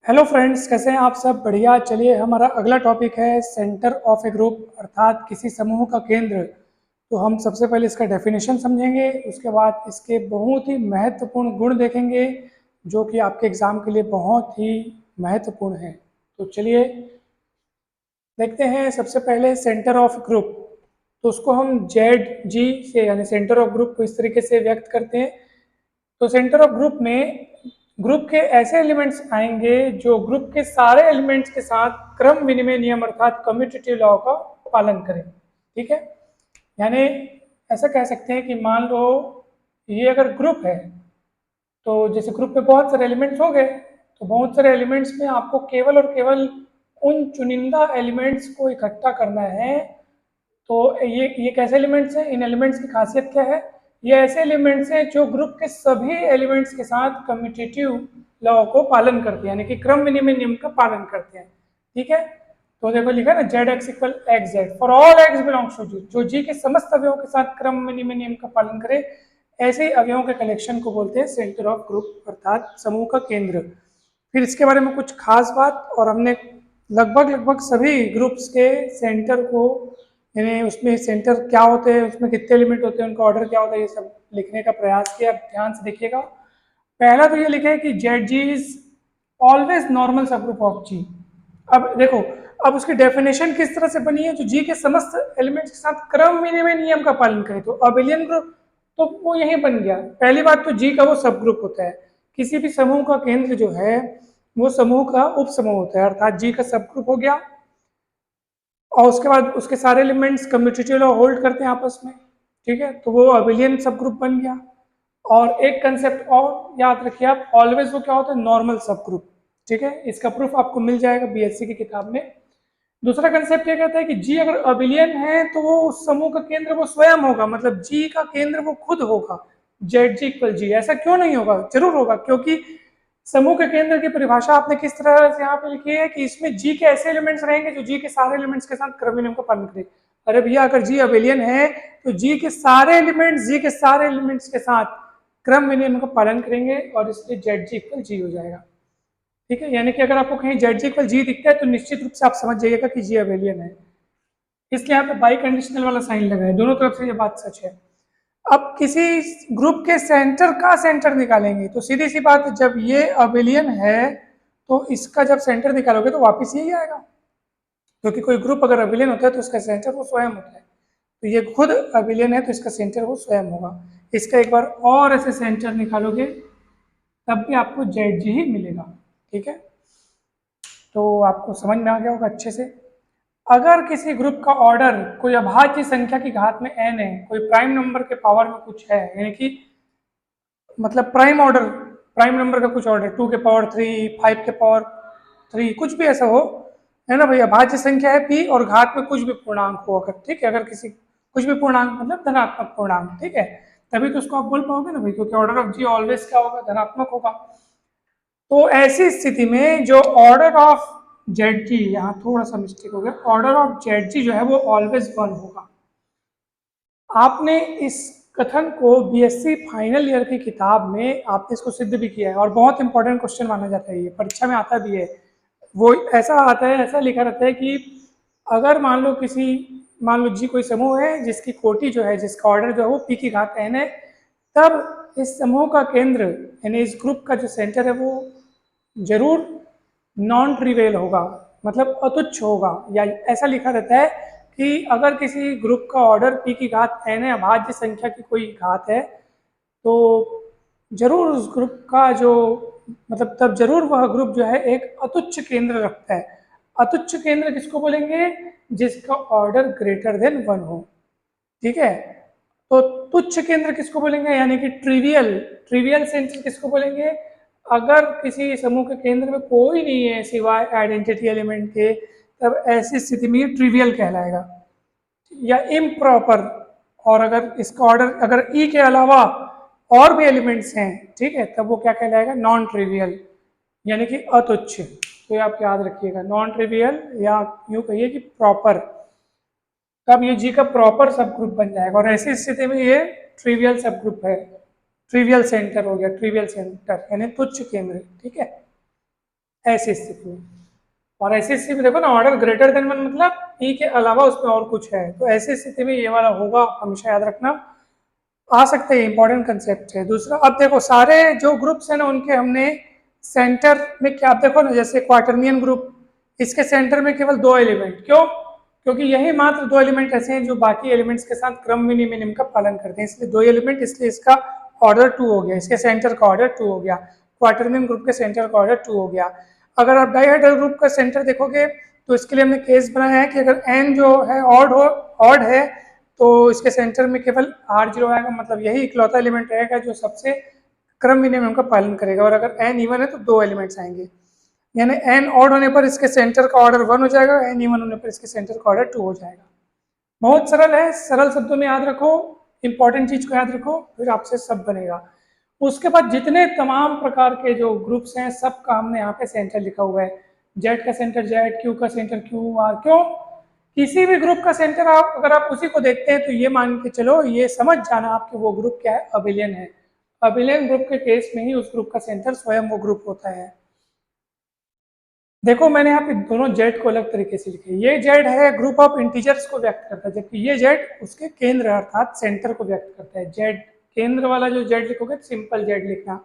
Hello friends, कैसे हैं आप सब? बढ़िया। चलिए, हमारा अगला टॉपिक है सेंटर ऑफ ए ग्रुप, अर्थात किसी समूह का केंद्र। तो हम सबसे पहले इसका डेफिनेशन समझेंगे, उसके बाद इसके बहुत ही महत्वपूर्ण गुण देखेंगे जो कि आपके एग्ज़ाम के लिए बहुत ही महत्वपूर्ण है। तो चलिए देखते हैं। सबसे पहले सेंटर ऑफ ग्रुप, तो उसको हम जेड जी से यानी सेंटर ऑफ ग्रुप को इस तरीके से व्यक्त करते हैं। तो सेंटर ऑफ ग्रुप में ग्रुप के ऐसे एलिमेंट्स आएंगे जो ग्रुप के सारे एलिमेंट्स के साथ क्रम विनिमय नियम अर्थात कम्यूटेटिव लॉ का पालन करें। ठीक है, यानी ऐसा कह सकते हैं कि मान लो ये अगर ग्रुप है, तो जैसे ग्रुप में बहुत सारे एलिमेंट्स हो गए, तो बहुत सारे एलिमेंट्स में आपको केवल और केवल उन चुनिंदा एलिमेंट्स को इकट्ठा करना है। तो ये कैसे एलिमेंट्स हैं? इन एलिमेंट्स की खासियत क्या है? ये ऐसे एलिमेंट्स हैं जो ग्रुप के सभी एलिमेंट्स के साथ कम्यूटेटिव लॉ को पालन करते हैं, यानी कि क्रम विनिमय नियम का पालन करते हैं। ठीक है, तो देखो लिखा है ना, z x equal x z for all x belongs to G. जो जी के समस्त अवयवों के साथ क्रम विनिमय नियम का पालन करे, ऐसे अवयवों के कलेक्शन को बोलते हैं सेंटर ऑफ ग्रुप अर्थात समूह का केंद्र। फिर इसके बारे में कुछ खास बात, और हमने लगभग लगभग सभी ग्रुप्स के सेंटर को, यानी उसमें सेंटर क्या होते हैं, उसमें कितने एलिमेंट होते हैं, उनका ऑर्डर क्या होता है, ये सब लिखने का प्रयास किया। ध्यान से देखिएगा। पहला तो ये लिखा है कि Z G is always normal subgroup of G. अब देखो, अब उसकी डेफिनेशन किस तरह से बनी है? जो जी के समस्त एलिमेंट्स के साथ क्रम विनिमय नियम का पालन करे, तो अबेलियन ग्रुप तो वो यहीं बन गया। पहली बात तो जी का वो सब ग्रुप होता है। किसी भी समूह का केंद्र जो है वो समूह का उप समूह होता है, अर्थात जी का सब ग्रुप हो गया। और उसके बाद उसके सारे एलिमेंट्स कम्यूटेटिव लॉ होल्ड करते हैं आपस में। ठीक है, तो वो अबेलियन सब ग्रुप बन गया। और एक कंसेप्ट और याद रखिए आप, ऑलवेज वो क्या होता है? नॉर्मल सब ग्रुप। ठीक है, इसका प्रूफ आपको मिल जाएगा बीएससी की किताब में। दूसरा कंसेप्ट ये कहता है कि जी अगर अबिलियन है तो वो उस समूह का केंद्र वो स्वयं होगा, मतलब जी का केंद्र वो खुद होगा। जेड जी इक्वल जी, ऐसा क्यों नहीं होगा? जरूर होगा, क्योंकि समूह के केंद्र की परिभाषा आपने किस तरह से यहाँ पे लिखी है कि इसमें जी के ऐसे एलिमेंट्स रहेंगे जो जी के सारे एलिमेंट्स के साथ क्रम नियम का पालन करें। अरे भैया, अगर जी अबिलियन है तो जी के सारे एलिमेंट्स जी के सारे एलिमेंट्स के साथ क्रम नियम का पालन करेंगे, और इसलिए जेड जी इक्वल जी हो जाएगा। ठीक है, यानी कि अगर आपको कहीं जेड जी इक्वल जी दिखता है तो निश्चित रूप से आप समझ जाइएगा कि जी अबेलियन है। इसलिए यहाँ पे बाई कंडीशनल वाला साइन लगा है, दोनों तरफ से ये बात सच है। अब किसी ग्रुप के सेंटर का सेंटर निकालेंगे तो सीधी सी बात है, जब ये अबेलियन है तो इसका जब सेंटर निकालोगे तो वापस यही आएगा, क्योंकि कोई ग्रुप अगर अबेलियन होता है तो उसका सेंटर वो स्वयं होता है। तो ये खुद अबेलियन है तो इसका सेंटर वो स्वयं होगा। इसका एक बार और ऐसे सेंटर निकालोगे तब भी आपको जेड जी ही मिलेगा। ठीक है, तो आपको समझ में आ गया होगा अच्छे से। अगर किसी ग्रुप का ऑर्डर कोई अभाज्य संख्या की घात में n है, कोई प्राइम नंबर के पावर में कुछ है, यानी कि मतलब प्राइम ऑर्डर, प्राइम नंबर का कुछ ऑर्डर 2 के पावर 3, 5 के पावर 3, कुछ भी ऐसा हो, है ना भाई। अभाज्य संख्या है p और घात में कुछ भी पूर्णांक हो अगर, ठीक है, अगर किसी कुछ भी पूर्णांक मतलब धनात्मक पूर्णांक, ठीक है, तभी तो उसको आप बोल पाओगे ना भाई, क्योंकि ऑर्डर ऑफ जी ऑलवेज क्या होगा? धनात्मक होगा। तो ऐसी स्थिति में जो ऑर्डर ऑफ जेड जी, यहाँ थोड़ा सा मिस्टेक हो गया, ऑर्डर ऑफ जेड जी जो है वो ऑलवेज 1 होगा। आपने इस कथन को बीएससी फाइनल ईयर की किताब में आपने इसको सिद्ध भी किया है, और बहुत इंपॉर्टेंट क्वेश्चन माना जाता है, ये परीक्षा में आता भी है। वो ऐसा आता है, ऐसा लिखा रहता है कि अगर मान लो जी कोई समूह है जिसकी कोटि जो है, जिसका ऑर्डर जो है वो पी की घात n है, तब इस समूह का केंद्र यानी इस ग्रुप का जो सेंटर है वो जरूर नॉन ट्रिवियल होगा, मतलब अतुच्छ होगा। या ऐसा लिखा रहता है कि अगर किसी ग्रुप का ऑर्डर p की घात n है, अभाज्य संख्या की कोई घात है, तो जरूर उस ग्रुप का जो मतलब तब जरूर वह ग्रुप जो है एक अतुच्छ केंद्र रखता है। अतुच्छ केंद्र किसको बोलेंगे? जिसका ऑर्डर ग्रेटर देन 1 हो। ठीक है, तो तुच्छ केंद्र किसको बोलेंगे? यानी कि ट्रिवियल, ट्रिवियल सेंटर किसको बोलेंगे? अगर किसी समूह के केंद्र में कोई नहीं है सिवाय आइडेंटिटी एलिमेंट के, तब ऐसी स्थिति में ये ट्रिवियल कहलाएगा या इम्प्रॉपर। और अगर इसका ऑर्डर अगर ई के अलावा और भी एलिमेंट्स हैं, ठीक है, तब वो क्या कहलाएगा? नॉन ट्रिवियल, यानी कि अतुच्छ। तो ये आप याद रखिएगा, नॉन ट्रिवियल या यूं कहिए कि प्रॉपर। तब ये जी का प्रॉपर सब ग्रुप बन जाएगा, और ऐसी स्थिति में ये ट्रिवियल सब ग्रुप है, ट्रिवियल सेंटर हो गया, ट्रिवियल सेंटर यानी तुच्छ केंद्र। ठीक है, ऐसी स्थिति में। और ऐसी स्थिति में देखो ना, ऑर्डर ग्रेटर देन 1 मतलब ई के अलावा उसमें और कुछ है, तो ऐसी स्थिति में ये वाला होगा, हमेशा याद रखना। आ सकते हैं, इंपॉर्टेंट कंसेप्ट है। दूसरा, अब देखो सारे जो ग्रुप्स हैं ना उनके हमने सेंटर में क्या, आप देखो ना जैसे क्वाटर्नियन ग्रुप, इसके सेंटर में केवल 2 एलिमेंट, क्यों? क्योंकि यही मात्र 2 एलिमेंट ऐसे हैं जो बाकी एलिमेंट्स के साथ क्रम विनिमय का पालन करते हैं, इसलिए 2 एलिमेंट, इसलिए इसका ऑर्डर 2 हो गया, इसके सेंटर का ऑर्डर 2 हो गया, क्वाटर्नियन ग्रुप के सेंटर का ऑर्डर 2 हो गया। अगर आप डाइहेड्रल ग्रुप का सेंटर देखोगे तो इसके लिए हमने केस बनाया है कि अगर n जो है ऑड है तो इसके सेंटर में केवल R0 आएगा, मतलब यही इकलौता एलिमेंट रहेगा जो सबसे क्रम विनिमय का पालन करेगा। और अगर n इवन है तो 2 एलिमेंट्स आएंगे, यानी n ऑड होने पर इसके सेंटर का ऑर्डर 1 हो जाएगा, n इवन होने पर इसके सेंटर का ऑर्डर 2 हो जाएगा। बहुत सरल है, सरल शब्दों में याद रखो, इंपॉर्टेंट चीज को याद रखो, फिर आपसे सब बनेगा। उसके बाद जितने तमाम प्रकार के जो ग्रुप्स हैं सब का हमने यहाँ पे सेंटर लिखा हुआ है। जेड का सेंटर जेड, क्यू का सेंटर क्यू, आर, क्यों? किसी भी ग्रुप का सेंटर आप अगर आप उसी को देखते हैं तो ये मान के चलो, ये समझ जाना आपके वो ग्रुप क्या है, अबिलियन है। अबिलियन ग्रुप के केस में ही उस ग्रुप का सेंटर स्वयं वो ग्रुप होता है। देखो मैंने यहाँ पे दोनों जेड को अलग तरीके से लिखे, ये जेड है ग्रुप ऑफ इंटीजर्स को व्यक्त करता है, जबकि ये जेड उसके केंद्र अर्थात सेंटर को व्यक्त करता है। जेड केंद्र वाला जो जेड लिखोगे सिंपल जेड लिखना,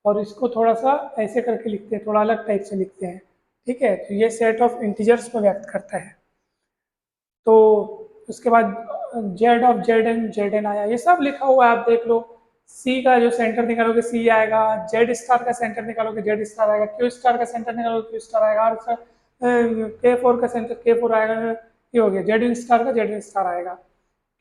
और इसको थोड़ा सा ऐसे करके लिखते हैं, थोड़ा अलग टाइप से लिखते हैं, ठीक है? तो ये सेट ऑफ इंटीजर्स को व्यक्त करता है। तो उसके बाद जेड ऑफ जेड एन आया, ये सब लिखा हुआ है, आप देख लो। सी का जो सेंटर निकालोगे सी आएगा, जेड स्टार का सेंटर निकालोगे जेड स्टार आएगा, क्यू स्टार का सेंटर निकालोगे क्यू स्टार आएगा, और के फोर का सेंटर के फोर आएगा, ये हो गया जेड स्टार का जेड स्टार आएगा।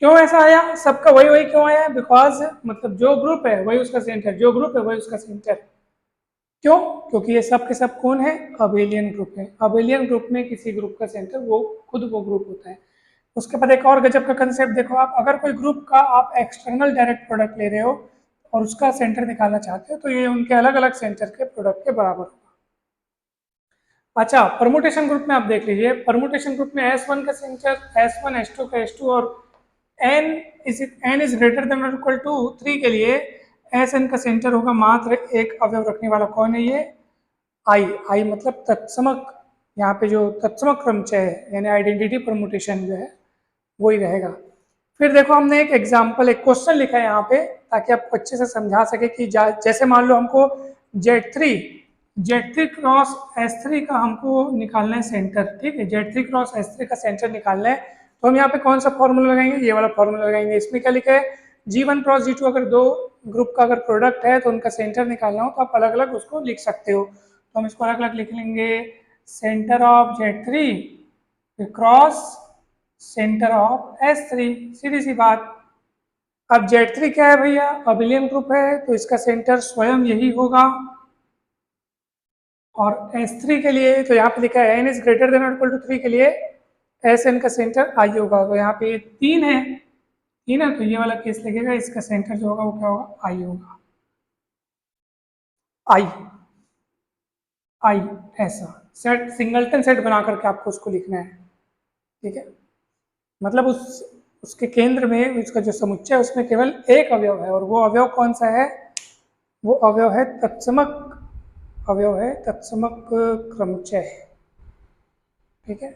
क्यों ऐसा आया? सबका वही वही क्यों आया? बिकॉज मतलब जो ग्रुप है वही उसका सेंटर, जो ग्रुप है वही उसका सेंटर। क्यों? क्योंकि ये सब के सब कौन है? अबेलियन ग्रुप है। अबेलियन ग्रुप में किसी ग्रुप का सेंटर वो खुद वो ग्रुप होता है। उसके बाद एक और गजब का कंसेप्ट देखो, आप अगर कोई ग्रुप का आप एक्सटर्नल डायरेक्ट प्रोडक्ट ले रहे हो और उसका सेंटर निकालना चाहते हो तो ये उनके अलग अलग सेंटर के प्रोडक्ट के बराबर होगा। अच्छा, परमुटेशन ग्रुप में आप देख लीजिए, परमुटेशन ग्रुप में S1 का सेंटर S1, S2 का S2 और n इज ग्रेटर देन और इक्वल टू 3 के लिए Sn का सेंटर होगा मात्र एक अवयव रखने वाला। कौन है ये? I मतलब तत्समक, यहाँ पे जो तत्समक क्रमचय है यानी आइडेंटिटी परमुटेशन जो है वही रहेगा। फिर देखो हमने एक एग्जाम्पल, एक क्वेश्चन लिखा है यहाँ पे ताकि आपको अच्छे से समझा सके कि जैसे मान लो हमको Z3 क्रॉस S3 का हमको निकालना है सेंटर, ठीक है? Z3 क्रॉस S3 का सेंटर निकालना है तो हम यहाँ पे कौन सा फॉर्मूला लगाएंगे? ये वाला फॉर्मूला लगाएंगे। इसमें क्या लिखा है? G1 क्रॉस G2, अगर दो ग्रुप का अगर प्रोडक्ट है तो उनका सेंटर निकालना हो तो आप अलग अलग उसको लिख सकते हो। तो हम इसको अलग अलग लिख लेंगे, centre of Z3 cross centre of S3, सीधी सी बात। अब Z3 क्या है भैया? अबिलियन ग्रुप है तो इसका सेंटर स्वयं यही होगा। और S3 के लिए तो यहाँ पे लिखा है n इज ग्रेटर देन और इक्वल टू 3 के लिए Sn का सेंटर I होगा। तो यहाँ पे 3 है, 3 है तो ये वाला केस लगेगा, इसका सेंटर जो होगा वो क्या होगा? I होगा। I ऐसा सेट, सिंगलटन सेट बना करके आपको उसको लिखना है, ठीक है? मतलब उसके केंद्र में उसका जो समुच्चय है उसमें केवल एक अवयव है, और वो अवयव कौन सा है? वो अवयव है तत्समक, अवयव है तत्समक क्रमचय, ठीक है?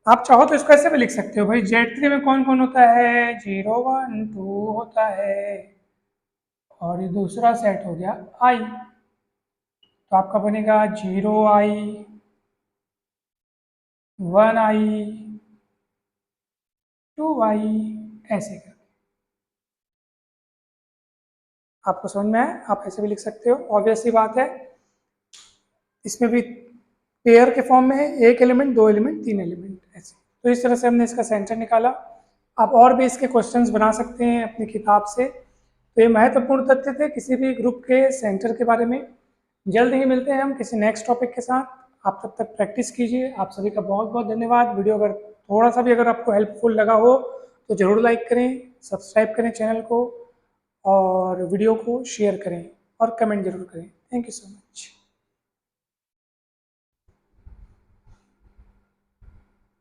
आप चाहो तो इसको ऐसे भी लिख सकते हो भाई, Z3 में कौन कौन होता है? 0 1 2 होता है, और ये दूसरा सेट हो गया I, तो आपका बनेगा 0I 1I 2I, ऐसे कर। आपको समझ में आया? आप ऐसे भी लिख सकते हो, ऑब्वियस सी बात है। इसमें भी पेयर के फॉर्म में है, एक एलिमेंट, दो एलिमेंट, तीन एलिमेंट, ऐसे। तो इस तरह से हमने इसका सेंटर निकाला। आप और भी इसके क्वेश्चंस बना सकते हैं अपनी किताब से। तो ये महत्वपूर्ण तथ्य थे किसी भी ग्रुप के सेंटर के बारे में। जल्द ही मिलते हैं हम किसी नेक्स्ट टॉपिक के साथ। आप तब तक प्रैक्टिस कीजिए। आप सभी का बहुत बहुत धन्यवाद। वीडियो अगर थोड़ा सा भी अगर आपको हेल्पफुल लगा हो तो ज़रूर लाइक करें, सब्सक्राइब करें चैनल को, और वीडियो को शेयर करें और कमेंट जरूर करें। Thank you so much.